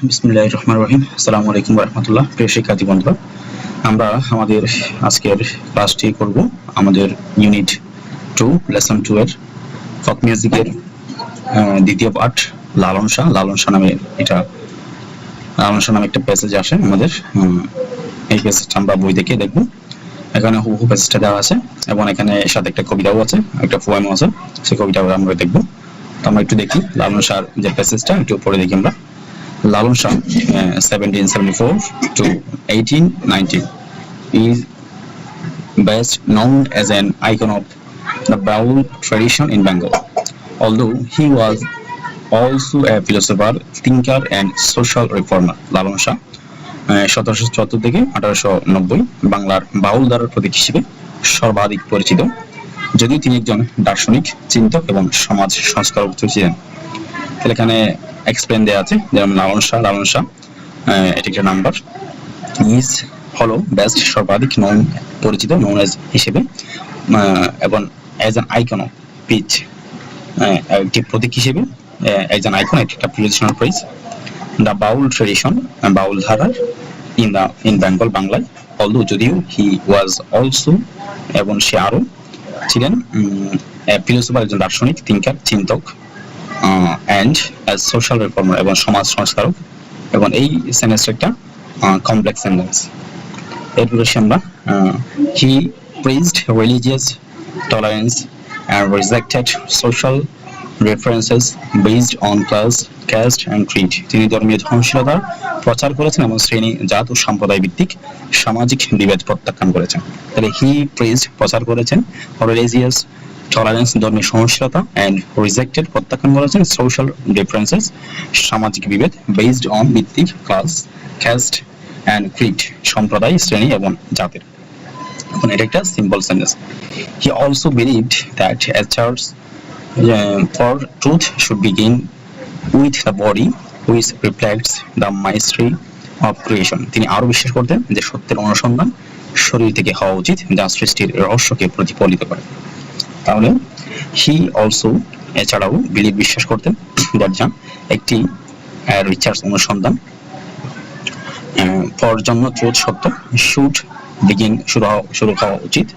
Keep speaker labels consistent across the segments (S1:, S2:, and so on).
S1: বিসমিল্লাহির রহমানির রহিম। আসসালামু আলাইকুম ওয়া রাহমাতুল্লাহ। প্রিয় শিক্ষার্থী বন্ধুরা, আমরা আমাদের আজকের ক্লাসটি করব আমাদের ইউনিট 2 লেসন 2 এর ফক মিউজিকের দ্বিতীয় পার্ট লালন শাহ নামে একটা প্যাসেজ আসে আমাদের। এই প্যাসেজটা আমরা বই থেকে দেখব। এখানে হুবহু প্যাসেজটা দেওয়া আছে এবং এখানে সাথে একটা কবিতাও আছে, একটা পোয়েমও আছে। সেই কবিতাও আমরা দেখব। তো আমরা একটু দেখি লালন শাহর যে প্যাসেজটা, একটু পড়ে দেখি আমরা। Lalon Shah, 1774 to 1890, is best known as an icon of the Baul tradition in Bengal. Although he was also a philosopher, thinker, and social reformer. Lalon Shah 1774 থেকে 1890 বাংলার বাউল ধারার প্রতীক হিসেবে সর্বাধিক পরিচিত, যদিও তিনি একজন দার্শনিক, চিন্তক এবং সমাজ সংস্কারক ছিলেন। এখানে এক্সপ্লেন দেওয়া আছে, যেমন লালন শাহ এটা একটা নাম্বার। ইজ হলো বেস্ট, সর্বাধিক, নন পরিচিত, নন এজ হিসেবে, এবং as an icon of pitch, একটি প্রতীক হিসেবে, এজ অ্যান আইকন একটা prepositional phrase. The Baul tradition, Baul ধারার, ইন বেঙ্গল, বাংলায়। অলদো, যদিও, হি ওয়াজ অলসো, এবং সে আরো ছিলেন, ফিলোসফার, একজন দার্শনিক, thinker, চিন্তক, and as social reformer এবং সমাজ সংস্কারক। এবং এই সেন্টেন্সটা একটা কমপ্লেক্স সেন্টেন্স। এরপরে আমরা he praised religious tolerance and rejected social references based on class, caste and creed. তিনি ধর্মীয় সহনশীলতার প্রচার করেছেন এবং শ্রেণী, জাত ও সম্প্রদায় ভিত্তিক সামাজিক বিভেদ প্রত্যাখ্যান করেছেন। তাহলে he praised, প্রচার করেছেন, religious টলারেন্স, ধর্মীয় সহনশীলতা, এন্ড রিজেক্টেড, প্রত্যাখ্যান করেছেন, সোশ্যাল ডিফারেন্সেস, সামাজিক বিভেদ, বেসড অন, ভিত্তিক, ক্লাস, ক্যাস্ট এন্ড ক্রিড, সম্প্রদায়, শ্রেণী এবং জাতের। এখন এটা একটা simple sentence. He also believed that a church for truth should begin with the body which reflects the mystery of creation. তিনি আরো বিশ্বাস করতেন যে সত্যের অনুসন্ধান শরীর থেকে হওয়া উচিত, যা সৃষ্টির রহস্যকে প্রতিফলিত করে। তাহলে হি অলসো, এছাড়াও, বিলিভ, বিশ্বাস করতেন, দ্যাট, যা, একটি রিসার্চ, অনুসন্ধান, ফর, জন্য, ট্রুথ, সত্য, শুড বিগিন, শুরু হওয়া উচিত,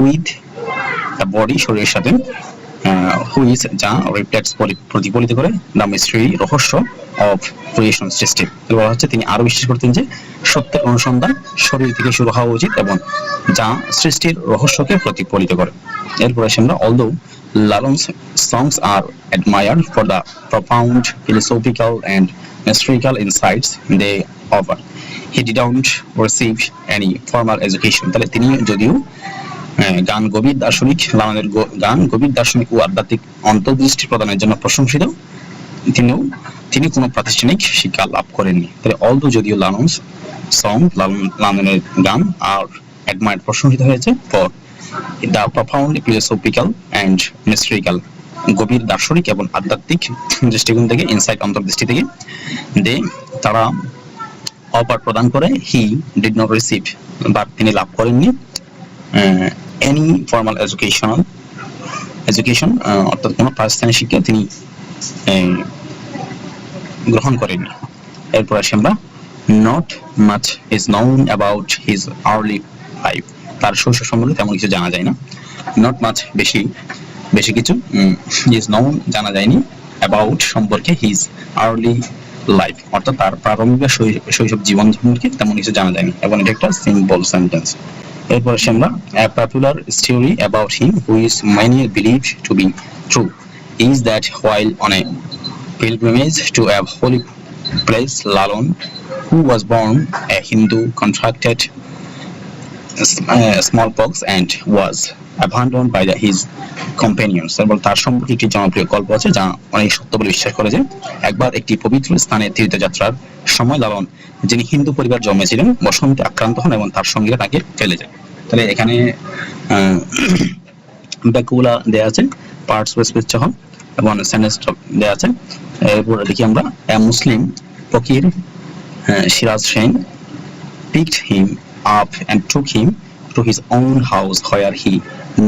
S1: উইথ দ্য বডি, শরীরের সাথে, হুইচ, যা, রিফ্লেক্টস, প্রতিফলিত করে, দ্য মিস্ট্রি, রহস্য, অফ ক্রিয়েশন, সৃষ্টি। বলা হচ্ছে তিনি আরো বিশ্বাস করতেন যে সত্যের অনুসন্ধান শরীর থেকে শুরু হওয়া উচিত এবং যা সৃষ্টির রহস্যকে প্রতিফলিত করে। এরপরে আমরা although Lalon's songs are admired for the profound philosophical and mystical insights they offer, he didn't receive any formal education. তাহলে তিনি যদিও গান গভীর দার্শনিক, লালনের গান গভীর দার্শনিক ও আধ্যাত্মিক অন্তর্দৃষ্টি প্রদানের জন্য প্রশংসিত, তিনি কোনো প্রাতিষ্ঠানিক শিক্ষা লাভ করেননি। তাহলে অলদো, যদিও, লালনস সং, লালনের গান, আর অ্যাডমায়ার্ড, প্রশংসিত হয়েছে, for the profound philosophical and mystical, গভীর দার্শনিক এবং আধ্যাত্মিক দৃষ্টিকোণ থেকে, ইনসাইট, অন্তর্দৃষ্টি থেকে, দে, তারা, অফার, প্রদান করে, হি ডিড নট রিসিভ, বা তিনি লাভ করেননি, এনি ফর্মাল এডুকেশন, অর্থাৎ কোনো প্রাতিষ্ঠানিক শিক্ষা তিনি গ্রহণ করেননি। এরপর আসি আমরা not much is known about his early life. তার শৈশব সম্বন্ধে তেমন কিছু জানা যায় না। নট মাচ, বেশি কিছু, ইজ নোন, জানা যায়নি, অ্যাবাউট, সম্পর্কে, হিজ আর্লি লাইফ, অর্থাৎ তার প্রারম্ভিক শৈশব জীবন সম্পর্কে তেমন কিছু জানা যায়নি। এবং এটা একটা সিম্পল সেন্টেন্স। এরপর আসি আমরা a popular story about him which many believe to be true is that while on a pilgrimage to a holy place, Lalon, who was born a Hindu, contracted smallpox and was abandoned by his companions. এবং তার সম্পর্কে একটি জনপ্রিয় গল্প আছে যা অনেক সত্য বলে বিশ্বাস করে যে একবার একটি পবিত্র স্থানে তীর্থযাত্রার সময় লালন, যিনি হিন্দু পরিবার জন্মেছিলেন, বসন্তে আক্রান্ত হন এবং তার সঙ্গীরা তাকে ফেলে যায়। তাহলে এখানে ব্যাকুলা দেয়া আছে, পার্টস ওয়েস্ট সহ, এবং সেন্টেন্স দেয়া আছে। এরপর দেখি আমরা মুসলিম ফকির Siraj Sen picked him up and took him to his own house where he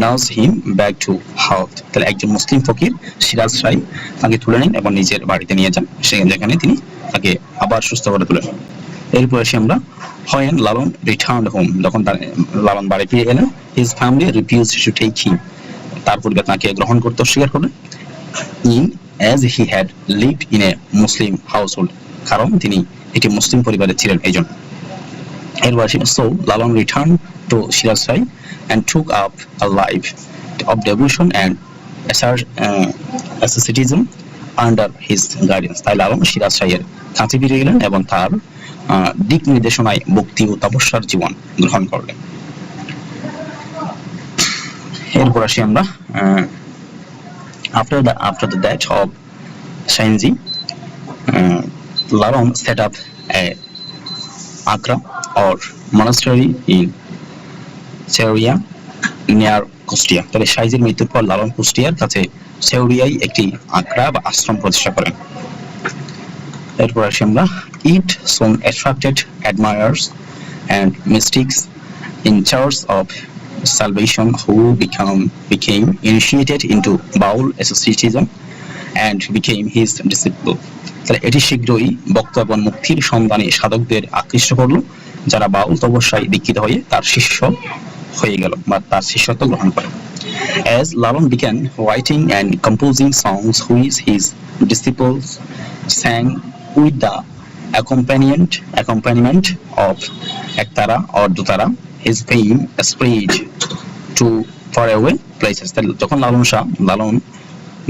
S1: nursed him back to health. তাহলে একজন মুসলিম ফকির সিরাজ শাহ তাকে তুলে নেন এবং নিজের বাড়িতে নিয়ে যান, যেখানে তিনি তাকে আবার সুস্থ করে তোলেন। এরপর আসি আমরা when লালন returned home, যখন লালন বাড়ি ফিরে এলেন, his family refused to take him, তার পরিবার তাকে গ্রহণ করতে অস্বীকার করলেন, as he had lived in a Muslim household, কারণ তিনি একটি মুসলিম পরিবারে ছিলেন এই জন্য। এরপর আসি so Lalon returned to Shiraz Shah and took up a life of devotion and asceticism under his guidance. তাই লালন সিরাজ শাহের কাছে ফিরে গেলেন এবং তার দিক নির্দেশনায় ভক্তি ও তপস্যার জীবন গ্রহণ করলেন। এরপর আসি আমরা after the death of Shahinji, Lalon set up a akra or monastery in Seuria near Kushtia. তবে শাহজির মৃত্যুর পর লালন কুষ্টিয়ার কাছে সেউরিয়ায় একটি আকরা বা আশ্রম প্রতিষ্ঠা করেন। এরপর আসি আমরা it soon attracted admirers and mystics in Church of Salvation who became initiated into Baul asceticism and became his disciple. তাহলে এটি শীঘ্রই ভক্ত এবং মুক্তির সন্ধানী সাধকদের আকৃষ্ট করল, যারা বাউল তপস্যায় দীক্ষিত হয়ে তার শিষ্য হয়ে গেল বা তার শিষ্যত্ব গ্রহণ করে। As Lalon began writing and composing songs which his disciples sang with the accompaniment of ektara or dutara, his fame spread to faraway places. যখন লালন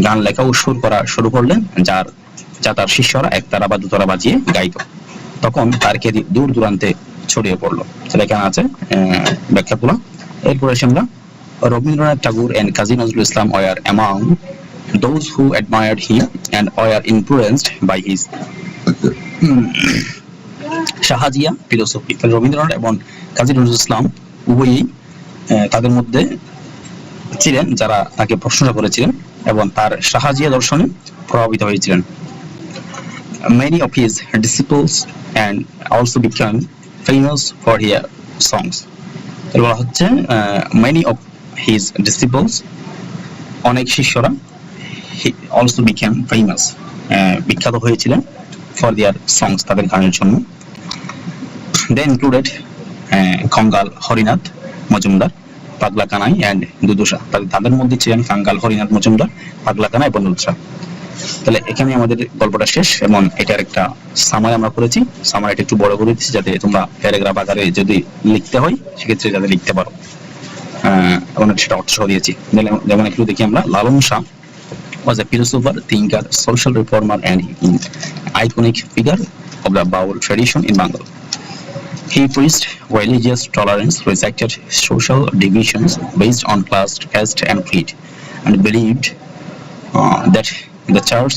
S1: গান লেখা ও সুর করা শুরু করলেন, যা তার শিষ্যরা একতারা বা দুতারা বাজিয়ে গাইত, তখন তার খ্যাতি দূর দূরান্তে ছড়িয়ে পড়লো। তাহলে এখানে আছে ব্যাখ্যাগুলো। এরপর এসে আমরা Rabindranath Tagore and Kazi Nazrul Islam were among those who admired him and were influenced by his Sahajiya philosophy. Rabindranath এবং কাজী নজরুল ইসলাম উভয়ই তাদের মধ্যে ছিলেন যারা তাকে প্রশংসা করেছিলেন এবং তার শাহজিয়া দর্শনে প্রভাবিত হয়েছিলেন। Many of his disciples and also became famous for their songs. বলা হচ্ছে many of his disciples, অনেক শিষ্যরা also became famous, বিখ্যাত হয়েছিলেন for their songs, তাদের গানের জন্য। They included কঙ্গাল হরিনাথ মজুমদার, পাগলা কানাই and দুদুসা। তাদের মধ্যে ছিলেন কাঙ্গাল হরিনাথ মজুমদার, পাগলা কানাই এবং দুদুসা। তাহলে এখানে আমাদের গল্পটা শেষ এবং এটার একটা সামারি আমরা করেছি। সামারিটা একটু বড় করে দিচ্ছি যাতে তোমরা প্যারাগ্রাফ আকারে যদি লিখতে হয় সেক্ষেত্রে যাতে লিখতে পারো, এবং সেটা অর্থ সহ দিয়েছি। যেমন একটু দেখি আমরা। Lalon Shah was a philosopher, thinker, social reformer and an iconic figure of the Baul tradition in Bengal. He preached religious tolerance, rejected social divisions based on class, caste and creed, and believed that the church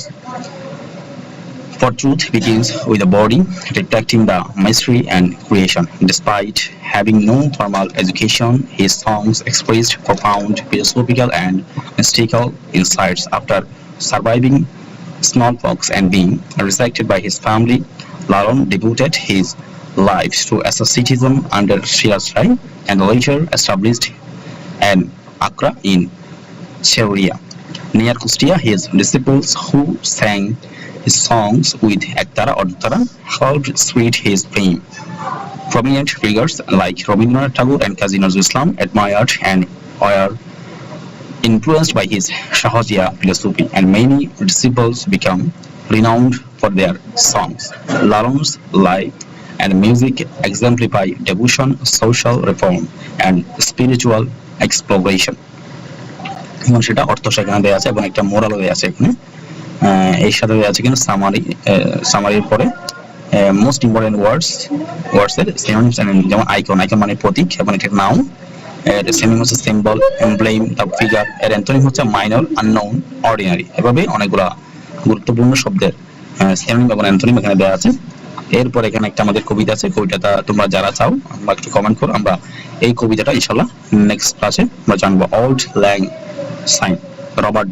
S1: for truth begins with the body, reflecting the mystery and creation. Despite having no formal education, his songs expressed profound philosophical and mystical insights. After surviving smallpox and being rejected by his family, Lalon devoted his life to asceticism under Shiraz Shah and later established an akra in Seuria near Kustia. His disciples who sang his songs with ektara or dutara helped spread his fame. Prominent figures like Rabindranath Tagore and Kazi Nazrul Islam admired and were influenced by his Shahjiya philosophy, and many disciples became renowned for their songs. Lalon's life and music exemplify devotion, social reform, and spiritual exploration. এবং সেটা অর্থ সেখানে দেওয়া আছে এবং একটা মোরালও দেওয়া আছে এখানে। এই সাথে দেওয়া আছে কিন্তু সামারির পরে মোস্ট ইম্পর্টেন্ট ওয়ার্ডস এর সিনোনিমস, যেমন আইকন মানে প্রতীক এবং এটা নাউন, এর সিনোনিম হচ্ছে সিম্বল, এমব্লেম, তারপর ফিগার, এর অ্যান্টোনিম হচ্ছে মাইনর, আননোন, অর্ডিনারি। এভাবে অনেকগুলা গুরুত্বপূর্ণ শব্দের সিনোনিম এবং অ্যান্টোনিম এখানে দেওয়া আছে। এরপর এখানে একটা আমাদের কবিতা আছে, কবিতাটা তোমরা যারা চাও আমরা একটু কমেন্ট করো, আমরা এই কবিতাটা ইনশাআল্লাহ নেক্সট ক্লাসে আমরা জানবো। অল্ড ল্যাং সাইন, রবার্ট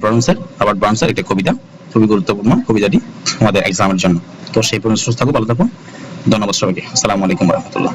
S1: বার্নসের একটা কবিতা, খুবই গুরুত্বপূর্ণ কবিতাটি আমাদের এক্সামের জন্য। তো সেই পর্যন্ত সুস্থ থাকো, ভালো থাকো, ধন্যবাদ সবাইকে। আসসালামু আলাইকুম ওয়া রাহমাতুল্লাহ।